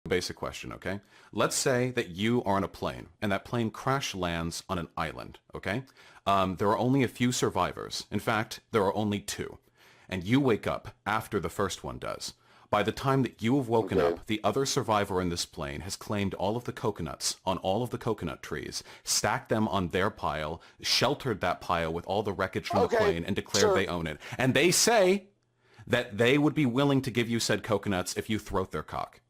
Basic question, okay? Let's say that you are on a plane and that plane crash lands on an island, okay? There are only a few survivors. In fact, there are only two. And you wake up after the first one does. By the time that you have woken up, the other survivor in this plane has claimed all of the coconuts on all of the coconut trees, stacked them on their pile, sheltered that pile with all the wreckage from the plane, and declared they own it. And they say that they would be willing to give you said coconuts if you throat their cock.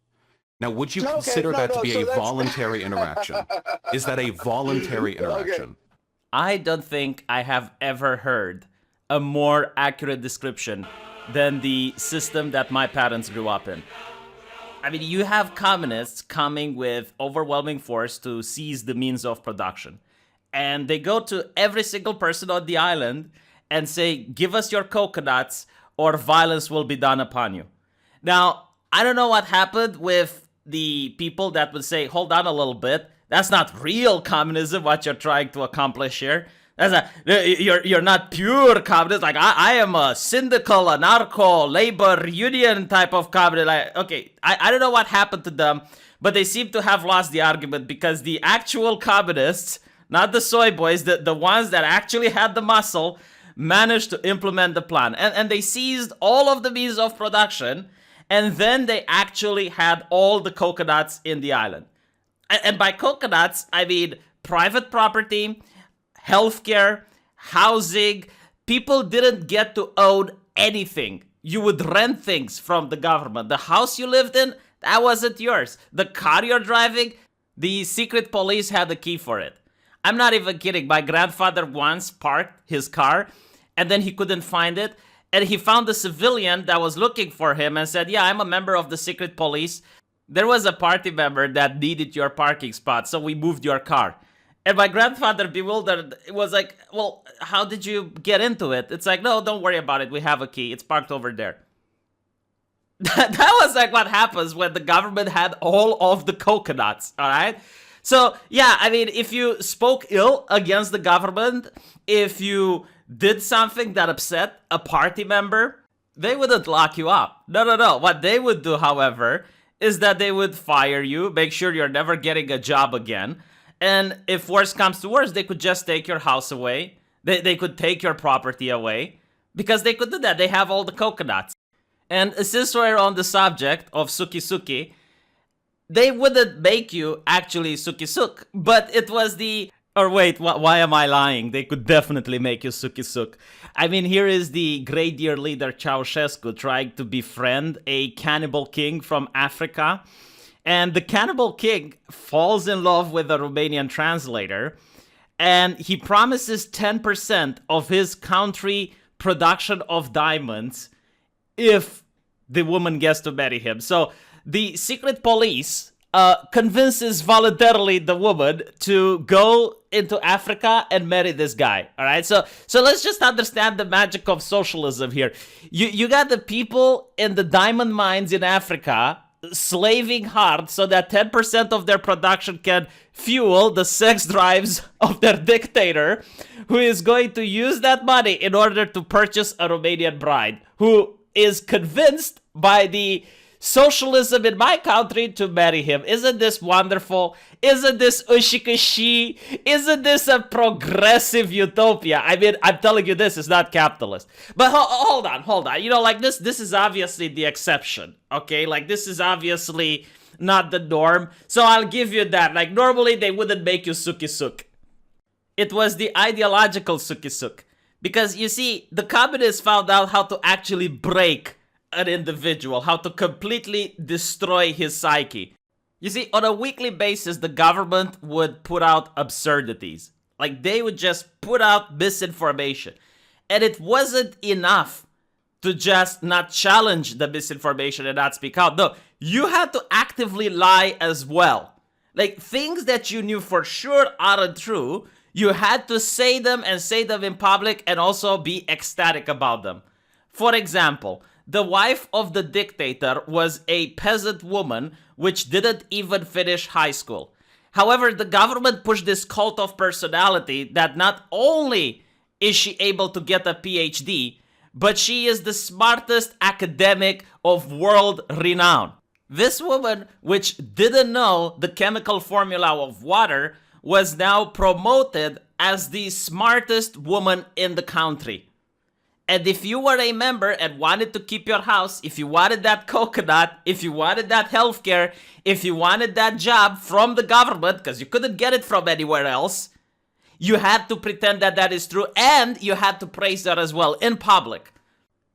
Now, would you consider that to be a voluntary interaction? Is that a voluntary interaction? I don't think I have ever heard a more accurate description than the system that my parents grew up in. I mean, you have communists coming with overwhelming force to seize the means of production. And they go to every single person on the island and say, give us your coconuts or violence will be done upon you. Now, I don't know what happened with the people that would say, hold on a little bit. That's not real communism, what you're trying to accomplish here. You're not pure communist. Like, I am a syndical, anarcho, labor union type of communist. Like, okay, I don't know what happened to them, but they seem to have lost the argument because the actual communists, not the soy boys, the ones that actually had the muscle, managed to implement the plan. And they seized all of the means of production, and then they actually had all the coconuts in the island. And by coconuts, I mean private property, healthcare, housing. People didn't get to own anything. You would rent things from the government. The house you lived in, that wasn't yours. The car you're driving, the secret police had the key for it. I'm not even kidding. My grandfather once parked his car and then he couldn't find it. And he found a civilian that was looking for him and said, yeah, I'm a member of the secret police. There was a party member that needed your parking spot, so we moved your car. And my grandfather, bewildered, was like, well, how did you get into it? It's like, no, don't worry about it. We have a key. It's parked over there. That was like what happens when the government had all of the coconuts, all right? So, yeah, I mean, if you spoke ill against the government, if you did something that upset a party member, they wouldn't lock you up. No. What they would do, however, is that they would fire you, make sure you're never getting a job again. And if worse comes to worse, they could just take your house away. They could take your property away because they could do that. They have all the coconuts. And since we're on the subject of suki-suki, they wouldn't make you actually suki-suk, but it was the... Or wait, why am I lying? They could definitely make you suki-suk. I mean, here is the Grenadier leader Ceausescu trying to befriend a cannibal king from Africa. And the cannibal king falls in love with a Romanian translator. And he promises 10% of his country production of diamonds if the woman gets to marry him. So the secret police convinces voluntarily the woman to go into Africa and marry this guy. All right, so let's just understand the magic of socialism here. You got the people in the diamond mines in Africa slaving hard so that 10% of their production can fuel the sex drives of their dictator, who is going to use that money in order to purchase a Romanian bride who is convinced by the socialism in my country to marry him. Isn't this wonderful? Isn't this ushikashi? Isn't this a progressive utopia? I mean, I'm telling you, this is not capitalist. But hold on. You know, like this is obviously the exception, okay? Like, this is obviously not the norm. So I'll give you that. Like, normally they wouldn't make you suki-suk. It was the ideological suki-suk. Because, you see, the communists found out how to actually break an individual, how to completely destroy his psyche. You see, on a weekly basis, the government would put out absurdities. Like, they would just put out misinformation. And it wasn't enough to just not challenge the misinformation and not speak out. No, you had to actively lie as well. Like, things that you knew for sure aren't true, you had to say them and say them in public and also be ecstatic about them. For example, the wife of the dictator was a peasant woman which didn't even finish high school. However, the government pushed this cult of personality that not only is she able to get a PhD, but she is the smartest academic of world renown. This woman, which didn't know the chemical formula of water, was now promoted as the smartest woman in the country. And if you were a member and wanted to keep your house, if you wanted that coconut, if you wanted that healthcare, if you wanted that job from the government, because you couldn't get it from anywhere else, you had to pretend that that is true, and you had to praise that as well in public.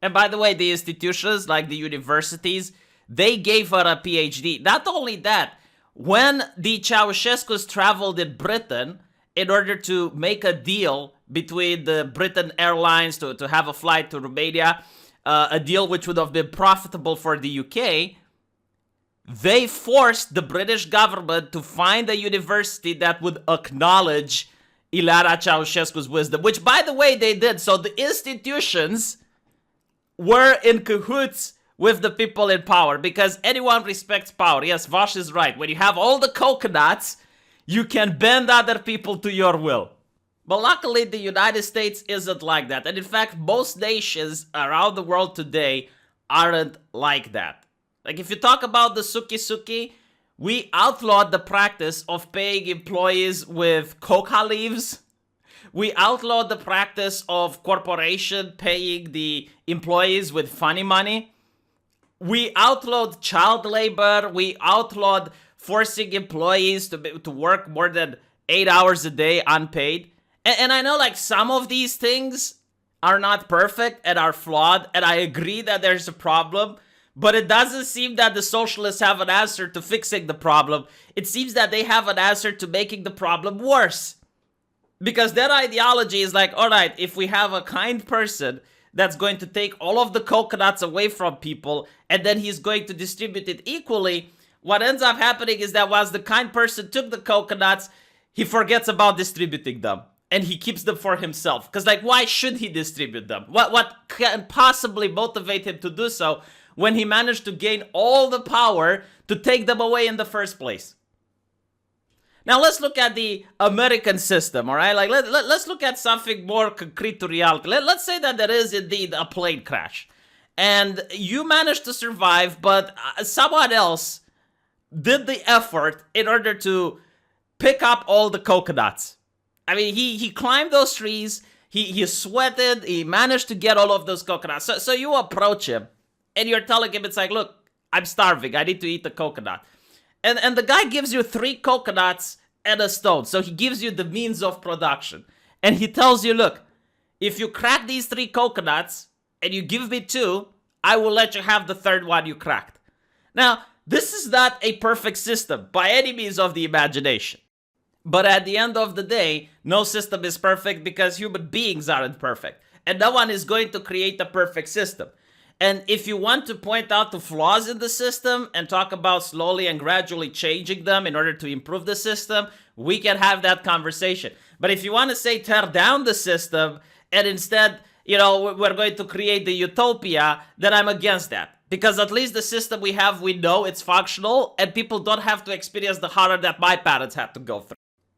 And by the way, the institutions like the universities, they gave her a PhD. Not only that, when the Ceausescus traveled in Britain in order to make a deal between the Britain Airlines to have a flight to Romania, a deal which would have been profitable for the UK, they forced the British government to find a university that would acknowledge Ilara Ceausescu's wisdom, which, by the way, they did. So the institutions were in cahoots with the people in power, because anyone respects power. Yes, Vaush is right. When you have all the coconuts, you can bend other people to your will. But luckily, the United States isn't like that. And in fact, most nations around the world today aren't like that. Like, if you talk about the suki-suki, we outlawed the practice of paying employees with coca leaves. We outlawed the practice of corporation paying the employees with funny money. We outlawed child labor. We outlawed forcing employees to work more than 8 hours a day unpaid. And I know, like, some of these things are not perfect and are flawed, and I agree that there's a problem, but it doesn't seem that the socialists have an answer to fixing the problem. It seems that they have an answer to making the problem worse. Because their ideology is like, all right, if we have a kind person that's going to take all of the coconuts away from people, and then he's going to distribute it equally, what ends up happening is that once the kind person took the coconuts, he forgets about distributing them. And he keeps them for himself. Because, like, why should he distribute them? What can possibly motivate him to do so when he managed to gain all the power to take them away in the first place? Now, let's look at the American system, all right? Like, let's look at something more concrete to reality. Let's say that there is indeed a plane crash. And you managed to survive, but someone else did the effort in order to pick up all the coconuts. I mean, he climbed those trees, he sweated, he managed to get all of those coconuts. So you approach him, and you're telling him, it's like, look, I'm starving, I need to eat the coconut. And the guy gives you 3 coconuts and a stone, so he gives you the means of production. And he tells you, look, if you crack these 3 coconuts, and you give me 2, I will let you have the 3rd one you cracked. Now, this is not a perfect system, by any means of the imagination. But at the end of the day, no system is perfect because human beings aren't perfect. And no one is going to create a perfect system. And if you want to point out the flaws in the system and talk about slowly and gradually changing them in order to improve the system, we can have that conversation. But if you want to say tear down the system and instead, you know, we're going to create the utopia, then I'm against that. Because at least the system we have, we know it's functional and people don't have to experience the horror that my parents had to go through.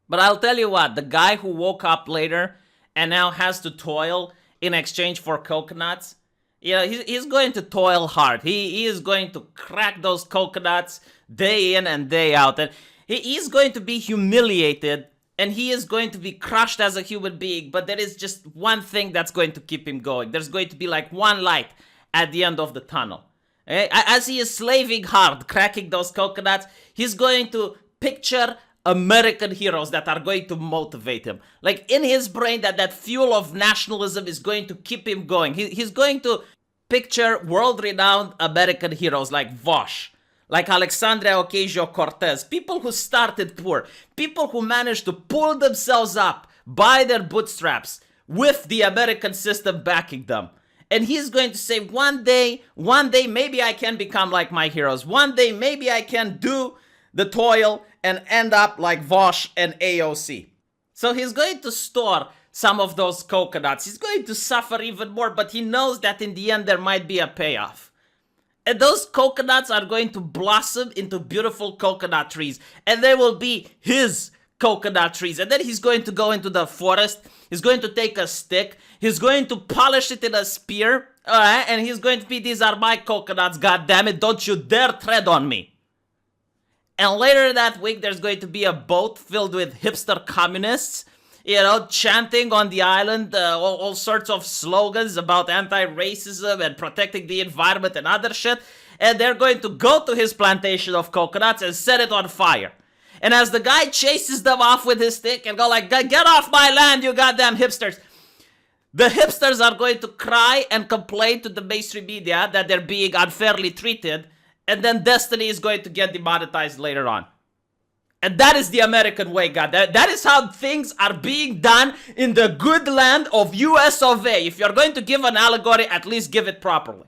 But I'll tell you what, the guy who woke up later and now has to toil in exchange for coconuts, you know, he's going to toil hard. He is going to crack those coconuts day in and day out. And he's going to be humiliated and he is going to be crushed as a human being. But there is just one thing that's going to keep him going. There's going to be like one light at the end of the tunnel. Okay? As he is slaving hard, cracking those coconuts, he's going to picture American heroes that are going to motivate him. Like, in his brain, that fuel of nationalism is going to keep him going. He's going to picture world-renowned American heroes like Vaush, like Alexandria Ocasio-Cortez, people who started poor, people who managed to pull themselves up by their bootstraps with the American system backing them. And he's going to say, one day, maybe I can become like my heroes. One day, maybe I can do the toil and end up like Vaush and AOC. So he's going to store some of those coconuts. He's going to suffer even more, but he knows that in the end there might be a payoff. And those coconuts are going to blossom into beautiful coconut trees. And they will be his coconut trees. And then he's going to go into the forest. He's going to take a stick. He's going to polish it in a spear. And he's going to be, these are my coconuts, goddammit. Don't you dare tread on me. And later that week, there's going to be a boat filled with hipster communists, chanting on the island all sorts of slogans about anti-racism and protecting the environment and other shit. And they're going to go to his plantation of coconuts and set it on fire. And as the guy chases them off with his stick and go like, get off my land, you goddamn hipsters, the hipsters are going to cry and complain to the mainstream media that they're being unfairly treated, and then Destiny is going to get demonetized later on. And that is the American way, God. That is how things are being done in the good land of US of A. If you're going to give an allegory, at least give it properly.